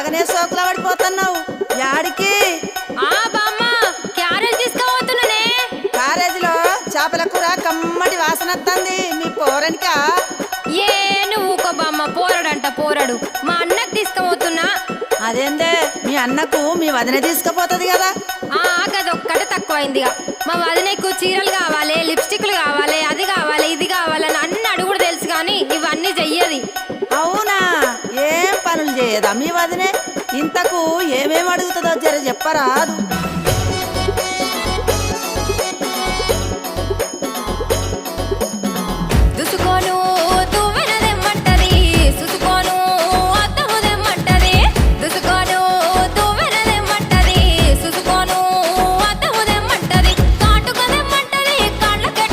బాగానే సోకులా పడిపోతున్నావు. యాడికి? బామ్మ క్యారేజ్ తీసుకుపోతున్నానే. క్యారేజీలో చేపల కూర కమ్మటి వాసన వస్తుంది. మీ పోరనికా? ఏ నువ్వు ఊకో బామ్మ, పోరడంట పోరడు. మా అన్నకు తీసుకుపోతున్నా. అదేందే మీ అన్నకు మీ వదిన తీసుకుపోతుంది కదా? గదొక్కటి తక్కువైందిగా. మా వదినకు చీరలు కావాలి, లిప్స్టిక్లు కావాలి, అది కావాలి, ఇది కావాలని అన్ని అడుగుడు తెలుసు కానీ ఇవన్నీ చెయ్యది. అవునా? ఏం పనులు చేయదా మీ వదినే? ఇంతకు ఏమేమి అడుగుతుందో జర చెప్పరాదు.